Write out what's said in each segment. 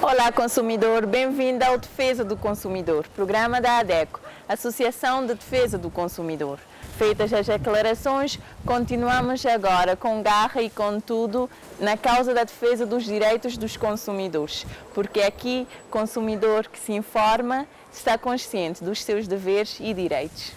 Olá, consumidor, bem-vindo ao Defesa do Consumidor, programa da ADECO, Associação de Defesa do Consumidor. Feitas as declarações, continuamos agora com garra e com tudo na causa da defesa dos direitos dos consumidores, porque aqui, consumidor que se informa está consciente dos seus deveres e direitos.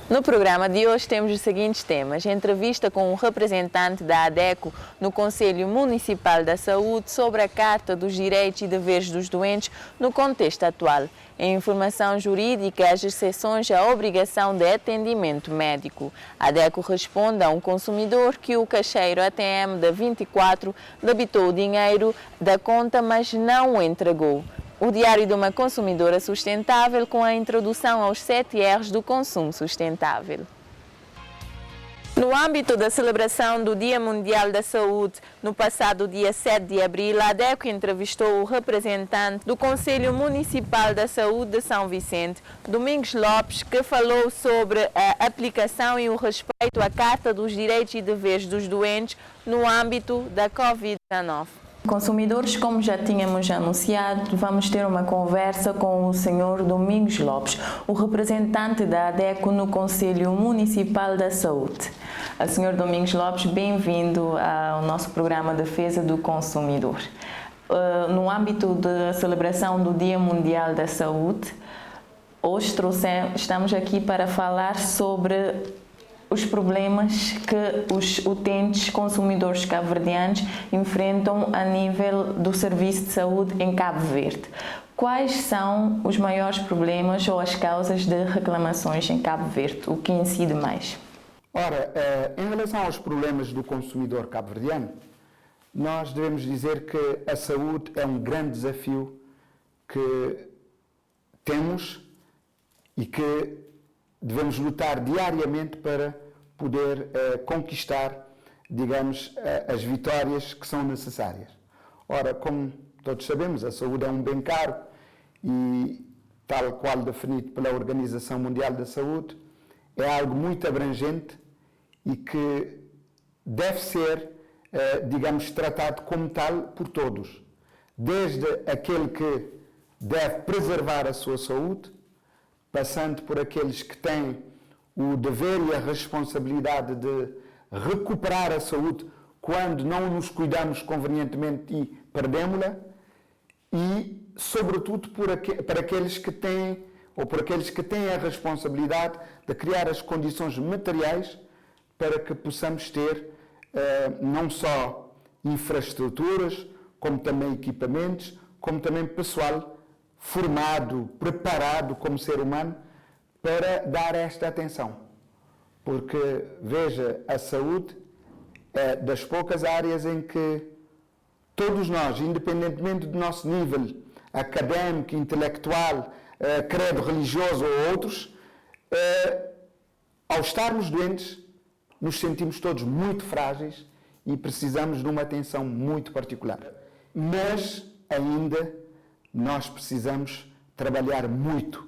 No programa de hoje temos os seguintes temas: entrevista com um representante da ADECO no Conselho Municipal da Saúde sobre a Carta dos Direitos e Deveres dos Doentes no contexto atual, em informação jurídica, as exceções à obrigação de atendimento médico. A ADECO responde a um consumidor que o caixeiro ATM da 24 debitou o dinheiro da conta, mas não o entregou. O Diário de uma Consumidora Sustentável, com a introdução aos 7 R's do consumo sustentável. No âmbito da celebração do Dia Mundial da Saúde, no passado dia 7 de abril, a ADECO entrevistou o representante do Conselho Municipal da Saúde de São Vicente, Domingos Lopes, que falou sobre a aplicação e o respeito à Carta dos Direitos e Deveres dos Doentes no âmbito da Covid-19. Consumidores, como já tínhamos anunciado, vamos ter uma conversa com o Sr. Domingos Lopes, o representante da ADECO no Conselho Municipal da Saúde. Sr. Domingos Lopes, bem-vindo ao nosso programa Defesa do Consumidor. No âmbito da celebração do Dia Mundial da Saúde, hoje estamos aqui para falar sobre os problemas que os utentes consumidores cabo-verdianos enfrentam a nível do serviço de saúde em Cabo Verde. Quais são os maiores problemas ou as causas de reclamações em Cabo Verde? O que incide mais? Ora, em relação aos problemas do consumidor cabo-verdiano, nós devemos dizer que a saúde é um grande desafio que temos e que devemos lutar diariamente para poder conquistar, digamos, as vitórias que são necessárias. Ora, como todos sabemos, a saúde é um bem caro e, tal qual definido pela Organização Mundial da Saúde, é algo muito abrangente e que deve ser, digamos, tratado como tal por todos. Desde aquele que deve preservar a sua saúde, passando por aqueles que têm o dever e a responsabilidade de recuperar a saúde quando não nos cuidamos convenientemente e perdemos-la, e, sobretudo, para aqueles que têm, ou por aqueles que têm a responsabilidade de criar as condições materiais para que possamos ter não só infraestruturas, como também equipamentos, como também pessoal formado, preparado como ser humano para dar esta atenção. Porque, veja, a saúde é das poucas áreas em que todos nós, independentemente do nosso nível académico, intelectual, credo religioso ou outros, ao estarmos doentes, nos sentimos todos muito frágeis e precisamos de uma atenção muito particular. Mas, ainda, nós precisamos trabalhar muito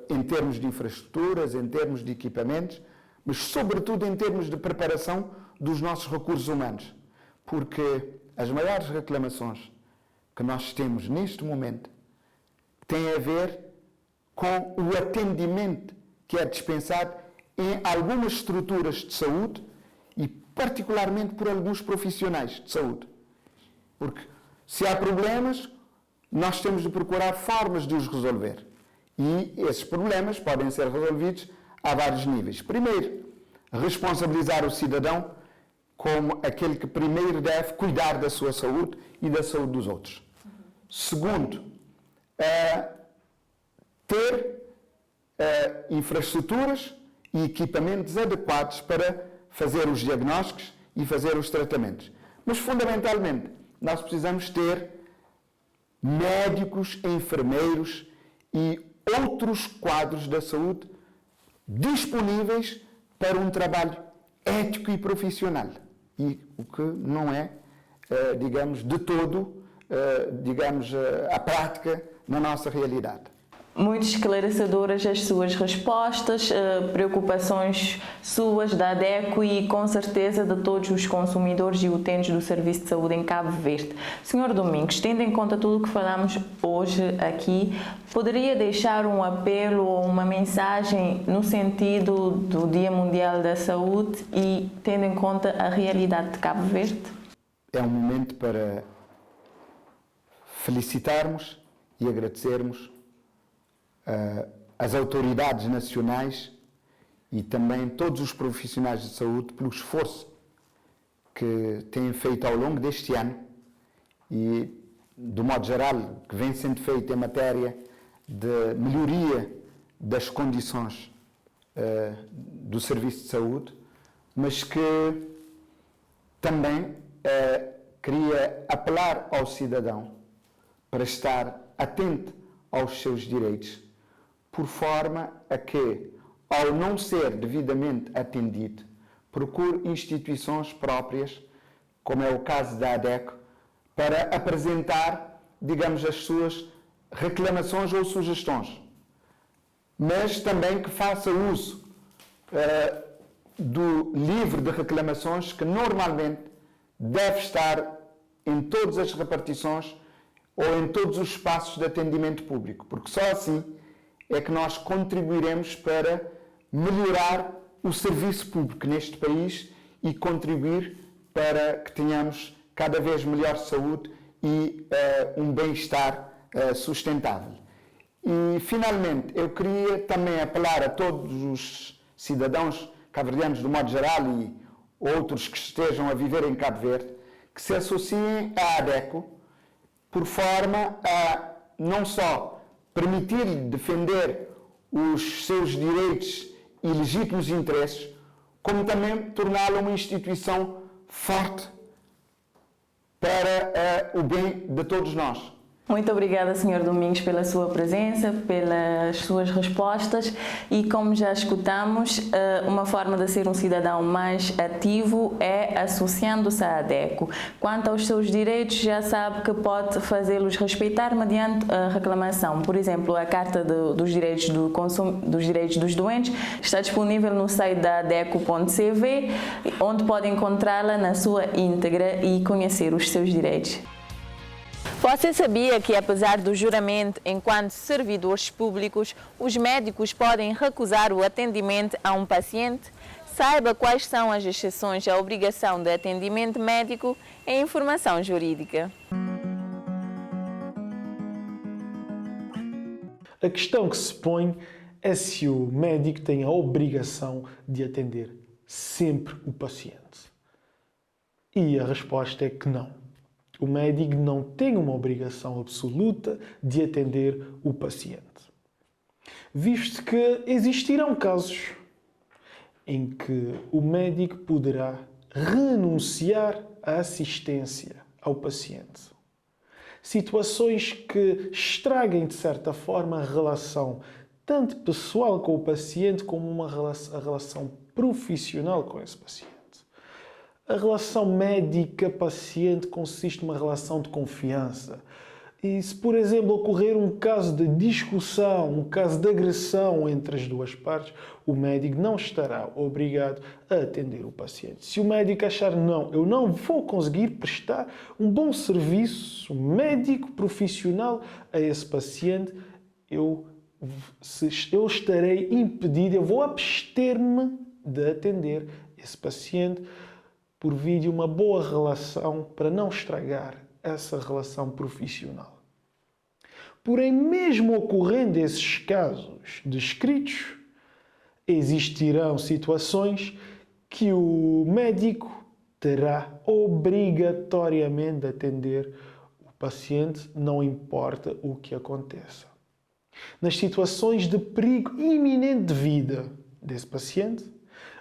em termos de infraestruturas, em termos de equipamentos, mas sobretudo em termos de preparação dos nossos recursos humanos. Porque as maiores reclamações que nós temos neste momento têm a ver com o atendimento que é dispensado em algumas estruturas de saúde e particularmente por alguns profissionais de saúde. Porque se há problemas, nós temos de procurar formas de os resolver. E esses problemas podem ser resolvidos a vários níveis. Primeiro, responsabilizar o cidadão como aquele que primeiro deve cuidar da sua saúde e da saúde dos outros. Segundo, ter infraestruturas e equipamentos adequados para fazer os diagnósticos e fazer os tratamentos. Mas, fundamentalmente, nós precisamos ter médicos, enfermeiros e outros quadros da saúde disponíveis para um trabalho ético e profissional. E o que não é, digamos, de todo, a prática na nossa realidade. Muito esclarecedoras as suas respostas, preocupações suas da ADECO e com certeza de todos os consumidores e utentes do Serviço de Saúde em Cabo Verde. Senhor Domingos, tendo em conta tudo o que falamos hoje aqui, poderia deixar um apelo ou uma mensagem no sentido do Dia Mundial da Saúde e tendo em conta a realidade de Cabo Verde? É um momento para felicitarmos e agradecermos as autoridades nacionais e também todos os profissionais de saúde pelo esforço que têm feito ao longo deste ano e, do modo geral, que vem sendo feito em matéria de melhoria das condições do serviço de saúde, mas que também queria apelar ao cidadão para estar atento aos seus direitos, por forma a que, ao não ser devidamente atendido, procure instituições próprias, como é o caso da ADECO, para apresentar, digamos, as suas reclamações ou sugestões, mas também que faça uso do livro de reclamações que normalmente deve estar em todas as repartições ou em todos os espaços de atendimento público, porque só assim é que nós contribuiremos para melhorar o serviço público neste país e contribuir para que tenhamos cada vez melhor saúde e um bem-estar sustentável. E, finalmente, eu queria também apelar a todos os cidadãos cabo-verdianos, do modo geral, e outros que estejam a viver em Cabo Verde, que se associem à ADECO, por forma a não só permitir-lhe defender os seus direitos e legítimos interesses, como também torná-la uma instituição forte para o bem de todos nós. Muito obrigada, Sr. Domingos, pela sua presença, pelas suas respostas e, como já escutamos, uma forma de ser um cidadão mais ativo é associando-se à ADECO. Quanto aos seus direitos, já sabe que pode fazê-los respeitar mediante a reclamação. Por exemplo, a Carta dos Direitos dos Direitos dos Doentes está disponível no site da adeco.cv, onde pode encontrá-la na sua íntegra e conhecer os seus direitos. Você sabia que, apesar do juramento enquanto servidores públicos, os médicos podem recusar o atendimento a um paciente? Saiba quais são as exceções à obrigação de atendimento médico em informação jurídica. A questão que se põe é se o médico tem a obrigação de atender sempre o paciente. E a resposta é que não. O médico não tem uma obrigação absoluta de atender o paciente, visto que existirão casos em que o médico poderá renunciar à assistência ao paciente. Situações que estraguem, de certa forma, a relação tanto pessoal com o paciente como a relação profissional com esse paciente. A relação médica-paciente consiste numa relação de confiança. E se, por exemplo, ocorrer um caso de discussão, um caso de agressão entre as duas partes, o médico não estará obrigado a atender o paciente. Se o médico achar, não, eu não vou conseguir prestar um bom serviço médico profissional a esse paciente, eu estarei impedido, eu vou abster-me de atender esse paciente por via de uma boa relação para não estragar essa relação profissional. Porém, mesmo ocorrendo esses casos descritos, existirão situações que o médico terá obrigatoriamente de atender o paciente, não importa o que aconteça. Nas situações de perigo iminente de vida desse paciente,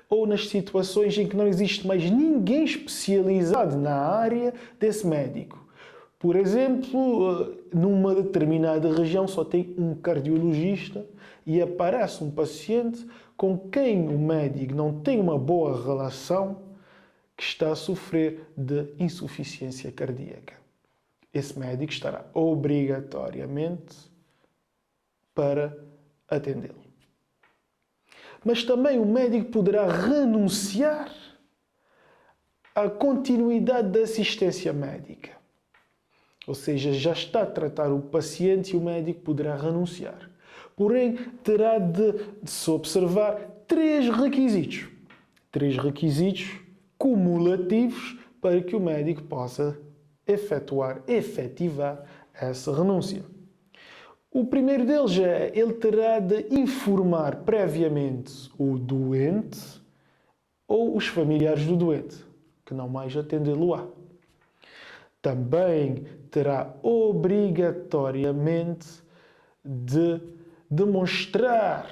ou nas situações em que não existe mais ninguém especializado na área desse médico. Por exemplo, numa determinada região só tem um cardiologista e aparece um paciente com quem o médico não tem uma boa relação, que está a sofrer de insuficiência cardíaca. Esse médico estará obrigatoriamente para atendê-lo. Mas também o médico poderá renunciar à continuidade da assistência médica. Ou seja, já está a tratar o paciente e o médico poderá renunciar. Porém, terá de se observar três requisitos. Três requisitos cumulativos para que o médico possa efetivar essa renúncia. O primeiro deles é, ele terá de informar previamente o doente ou os familiares do doente, que não mais atendê-lo-á. Também terá obrigatoriamente de demonstrar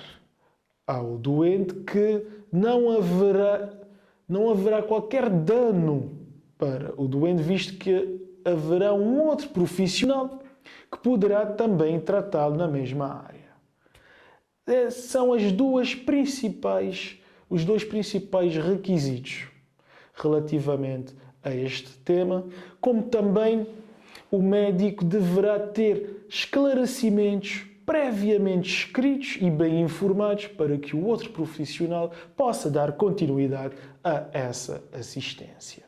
ao doente que não haverá qualquer dano para o doente, visto que haverá um outro profissional que poderá também tratá-lo na mesma área. São os dois principais requisitos relativamente a este tema, como também o médico deverá ter esclarecimentos previamente escritos e bem informados para que o outro profissional possa dar continuidade a essa assistência.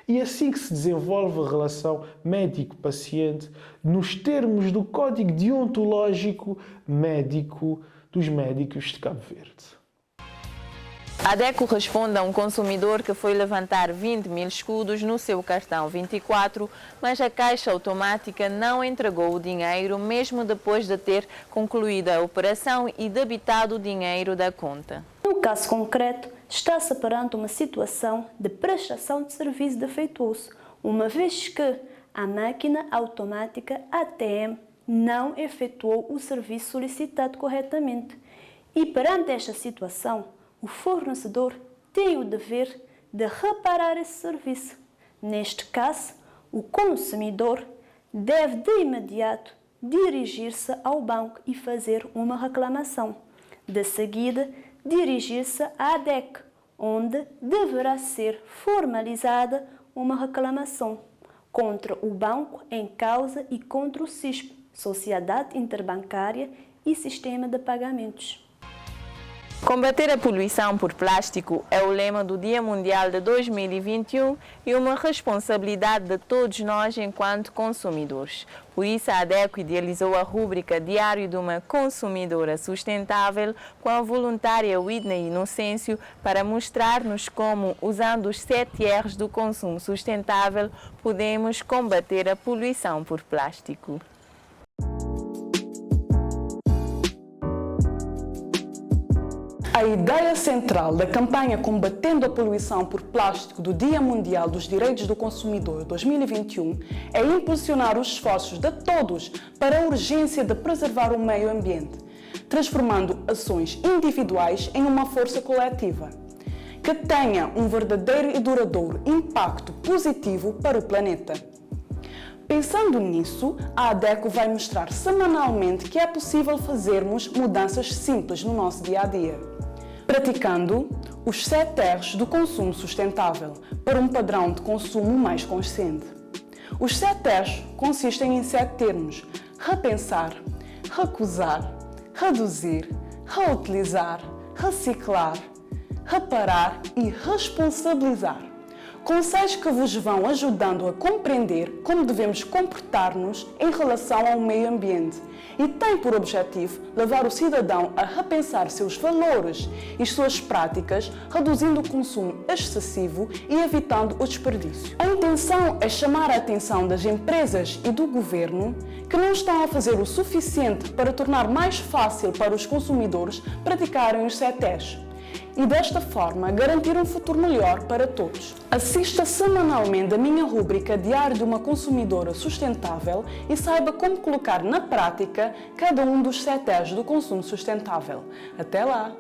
E assim que se desenvolve a relação médico-paciente nos termos do Código Deontológico Médico dos Médicos de Cabo Verde. A ADECO responde a um consumidor que foi levantar 20 mil escudos no seu cartão 24, mas a caixa automática não entregou o dinheiro mesmo depois de ter concluído a operação e debitado o dinheiro da conta. No caso concreto, está-se perante uma situação de prestação de serviço defeituoso, uma vez que a máquina automática ATM não efetuou o serviço solicitado corretamente. E perante esta situação, o fornecedor tem o dever de reparar esse serviço. Neste caso, o consumidor deve de imediato dirigir-se ao banco e fazer uma reclamação. De seguida, dirigir-se à ADEC, onde deverá ser formalizada uma reclamação contra o banco em causa e contra o SISP, Sociedade Interbancária e Sistema de Pagamentos. Combater a poluição por plástico é o lema do Dia Mundial de 2021 e uma responsabilidade de todos nós enquanto consumidores. Por isso, a ADECO idealizou a rúbrica Diário de uma Consumidora Sustentável com a voluntária Whitney Inocêncio para mostrar-nos como, usando os 7 R's do consumo sustentável, podemos combater a poluição por plástico. A ideia central da campanha Combatendo a Poluição por Plástico do Dia Mundial dos Direitos do Consumidor 2021 é impulsionar os esforços de todos para a urgência de preservar o meio ambiente, transformando ações individuais em uma força coletiva, que tenha um verdadeiro e duradouro impacto positivo para o planeta. Pensando nisso, a ADECO vai mostrar semanalmente que é possível fazermos mudanças simples no nosso dia-a-dia. Praticando os 7 R's do consumo sustentável para um padrão de consumo mais consciente. Os 7 R's consistem em 7 termos: repensar, recusar, reduzir, reutilizar, reciclar, reparar e responsabilizar. Conselhos que vos vão ajudando a compreender como devemos comportar-nos em relação ao meio ambiente e tem por objetivo levar o cidadão a repensar seus valores e suas práticas, reduzindo o consumo excessivo e evitando o desperdício. A intenção é chamar a atenção das empresas e do governo que não estão a fazer o suficiente para tornar mais fácil para os consumidores praticarem os 7 R's. E desta forma garantir um futuro melhor para todos. Assista semanalmente a minha rúbrica Diário de uma Consumidora Sustentável e saiba como colocar na prática cada um dos 7 R's do consumo sustentável. Até lá!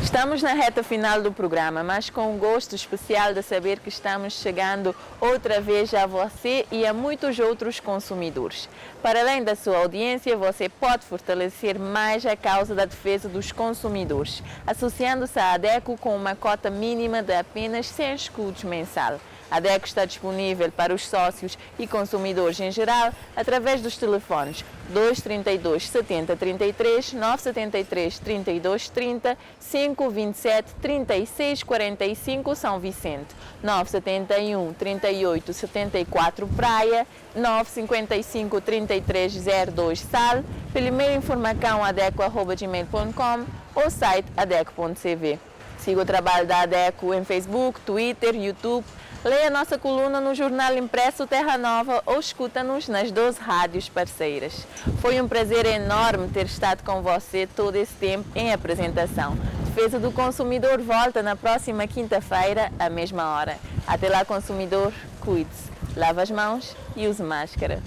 Estamos na reta final do programa, mas com um gosto especial de saber que estamos chegando outra vez a você e a muitos outros consumidores. Para além da sua audiência, você pode fortalecer mais a causa da defesa dos consumidores, associando-se à ADECO com uma cota mínima de apenas 100 escudos mensal. A ADECO está disponível para os sócios e consumidores em geral através dos telefones 232 70 33, 973 32 30, 527 36 45 São Vicente, 971 38 74 Praia, 955 33 02 Sal, pelo e-mail informação@adeco@gmail.com ou site adeco.cv. Siga o trabalho da ADECO em Facebook, Twitter, YouTube. Leia nossa coluna no jornal impresso Terra Nova ou escuta-nos nas 12 rádios parceiras. Foi um prazer enorme ter estado com você todo esse tempo em apresentação. Defesa do Consumidor volta na próxima quinta-feira, à mesma hora. Até lá, consumidor, cuide-se, lave as mãos e use máscara.